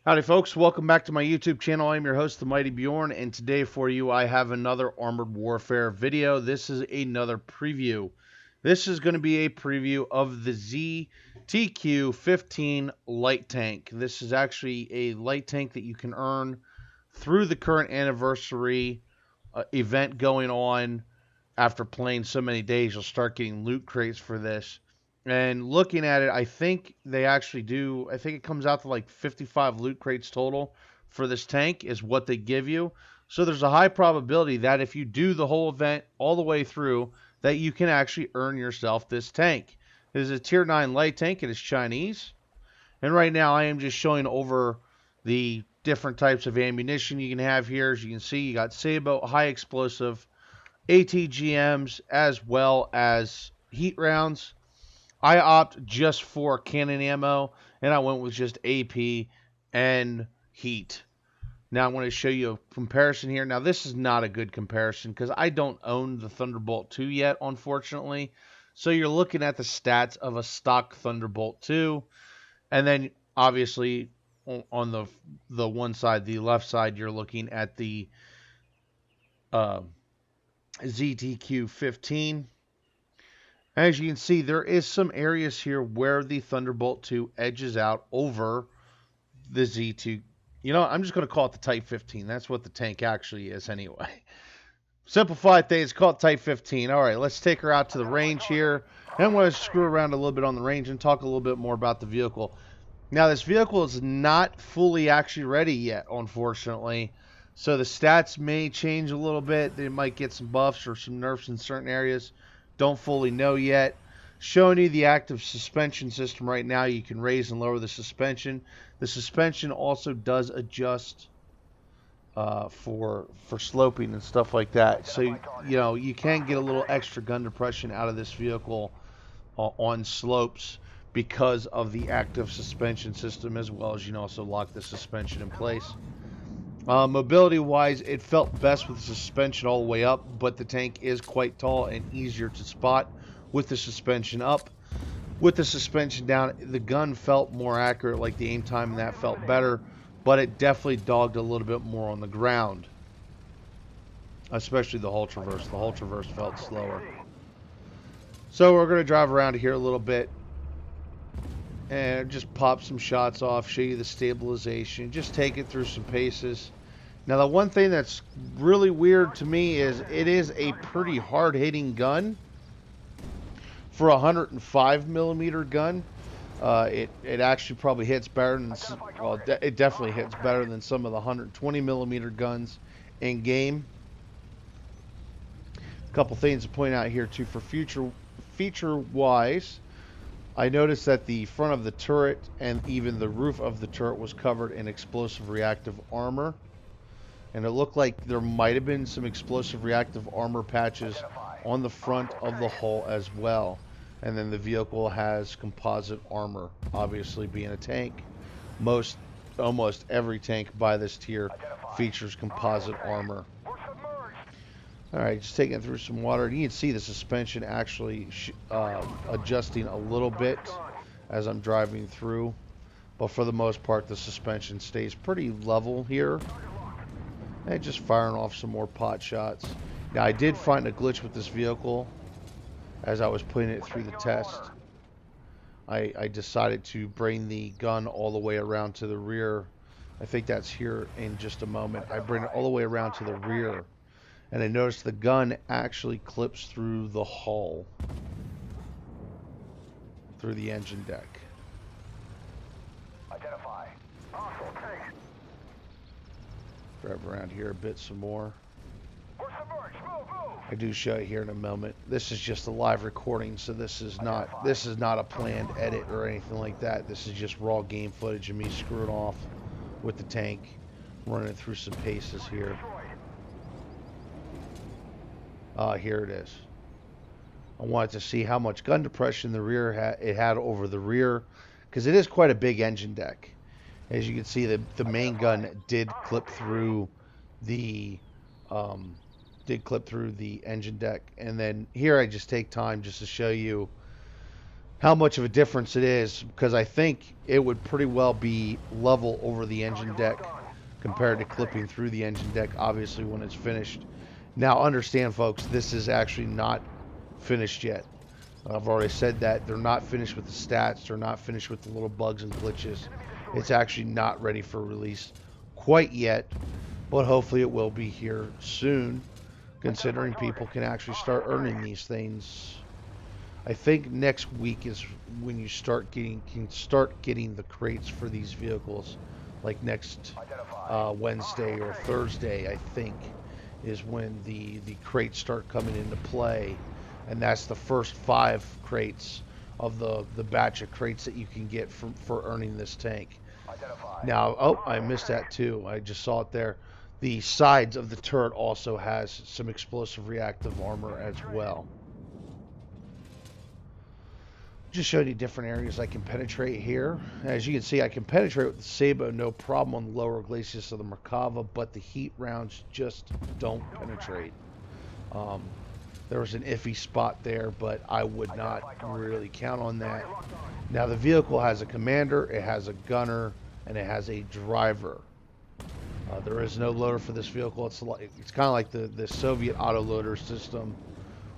Howdy folks, welcome back to my YouTube channel. I'm your host, the Mighty Bjorn, and today for you I have another Armored Warfare video. This is another preview. This is going to be a preview of the ZTQ-15 light tank. This is actually a light tank that you can earn through the current anniversary event going on. After playing so many days, you'll start getting loot crates for this. And looking at it, I think they actually do. I think it comes out to like 55 loot crates total for this tank is what they give you. So there's a high probability that if you do the whole event all the way through, that you can actually earn yourself this tank. It is a tier 9 light tank. It is Chinese. And right now I am just showing over the different types of ammunition you can have here. As you can see, you got Sabo, high explosive, ATGMs, as well as heat rounds. I opt just for cannon ammo, and I went with just AP and heat. Now I'm going to show you a comparison here. Now this is not a good comparison because I don't own the Thunderbolt 2 yet, unfortunately. So you're looking at the stats of a stock Thunderbolt 2, and then obviously on the one side, the left side, you're looking at the uh, ZTQ-15. As you can see, there is some areas here where the Thunderbolt 2 edges out over the Z2. You know, I'm just going to call it the Type 15. That's what the tank actually is anyway. Simplified things, call it Type 15. All right, let's take her out to the range here. And I'm going to screw around a little bit on the range and talk a little bit more about the vehicle. Now, this vehicle is not fully actually ready yet, unfortunately. So the stats may change a little bit. They might get some buffs or some nerfs in certain areas. Don't fully know yet. Showing you the active suspension system right now. You can raise and lower the suspension. The suspension also does adjust for sloping and stuff like that. So you know you can get a little extra gun depression out of this vehicle on slopes because of the active suspension system, as well as you can also lock the suspension in place. Mobility wise, it felt best with the suspension all the way up, but the tank is quite tall and easier to spot with the suspension up. With the suspension down, the gun felt more accurate, like the aim time and that felt better, but it definitely dogged a little bit more on the ground, especially the hull traverse. The hull traverse felt slower. So we're going to drive around here a little bit and just pop some shots off, show you the stabilization, just take it through some paces. Now the one thing that's really weird to me is it is a pretty hard-hitting gun for a 105 millimeter gun. It actually probably hits better than, well, it definitely hits better than some of the 120 millimeter guns in game. A couple things to point out here too for feature wise. I noticed that the front of the turret and even the roof of the turret was covered in explosive reactive armor. And it looked like there might have been some explosive reactive armor patches on the front of the hull as well. And then the vehicle has composite armor, obviously being a tank. Almost every tank by this tier features composite armor. Alright, just taking it through some water. You can see the suspension actually adjusting a little bit as I'm driving through. But for the most part, the suspension stays pretty level here. And just firing off some more pot shots. Now, I did find a glitch with this vehicle as I was putting it through the test. I decided to bring the gun all the way around to the rear. I think that's here in just a moment. I bring it all the way around to the rear. And I noticed the gun actually clips through the hull, through the engine deck. Identify. Drive around here a bit some more. We're submerged. Move, move. I do show it here in a moment. This is just a live recording, so this is not a planned edit or anything like that. This is just raw game footage of me screwing off with the tank, running through some paces here. Here it is. I wanted to see how much gun depression the rear it had over the rear, because it is quite a big engine deck. As you can see, the main gun did clip through the engine deck. And then here I just take time just to show you how much of a difference it is, because I think it would pretty well be level over the engine Target locked deck on. compared to Hostile tank. clipping through the engine deck, obviously, when it's finished. Now, understand, folks, this is actually not finished yet. I've already said that. They're not finished with the stats. They're not finished with the little bugs and glitches. Enemy It's destroyed. actually not ready for release quite yet, but hopefully it will be here soon, Identify considering target. people can actually start Hostile earning tank. these things. I think next week is when you start getting the crates for these vehicles, like next Identify. Wednesday Hostile or tank. Thursday. I think is when the crates start coming into play, and that's the first 5 crates of the batch of crates that you can get for earning this tank. Identify. Now, oh, I Hostile missed tank. that too. I just saw it there. The sides of the turret also has some explosive reactive armor Enemy as training. well. Just showing you different areas I can penetrate here. As you can see, I can penetrate with the Sabo no problem on the lower glacis of the Merkava, but the heat rounds just don't No frag. penetrate. Um, there was an iffy spot there, but I would not Identify target. really count on that. Target locked on. Now, the vehicle has a commander, it has a gunner, and it has a driver. There is no loader for this vehicle. It's kind of like the Soviet autoloader system,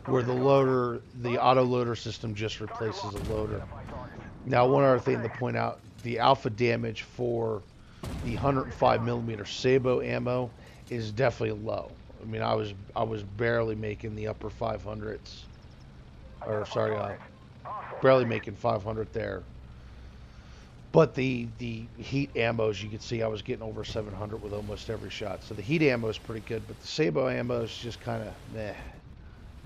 where Target confirmed. the Roger. autoloader system just Target replaces a locked. loader. Identify target. Now, one other Hostile thing to tank. point out, the alpha damage for the 105 millimeter Sabo ammo is definitely low. I mean, I was barely making the upper 500s, or Identify sorry, target. Hostile barely tank. making 500 there. But the heat ammo, as you can see, I was getting over 700 with almost every shot. So the heat ammo is pretty good, but the Sabo ammo is just kind of meh.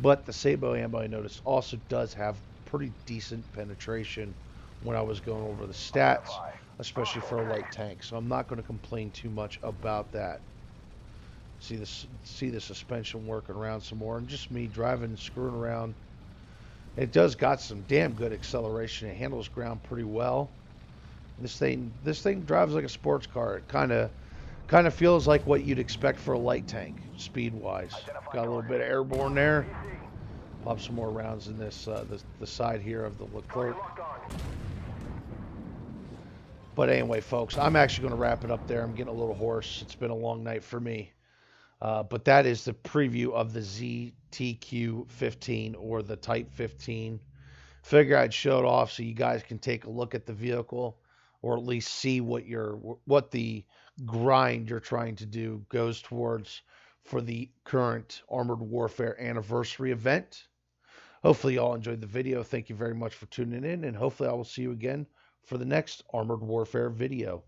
But the Sabo ammo, I noticed, also does have pretty decent penetration when I was going over the stats, Identify. especially Hostile for a tank. light tank. So I'm not going to complain too much about that. See the suspension working around some more, and just me driving and screwing around. It does got some damn good acceleration. It handles ground pretty well. This thing drives like a sports car. It kind of feels like what you'd expect for a light tank, speed wise. Identify Got a little target. bit of airborne Hostile there. PC. Pop some more rounds in this the side here of the Target Leclerc. locked on. But anyway, folks, I'm actually going to wrap it up there. I'm getting a little hoarse. It's been a long night for me. But that is the preview of the ZTQ-15 or the Type 15. Figure I'd show it off so you guys can take a look at the vehicle, or at least see what the grind you're trying to do goes towards for the current Armored Warfare anniversary event. Hopefully, you all enjoyed the video. Thank you very much for tuning in, and hopefully, I will see you again for the next Armored Warfare video.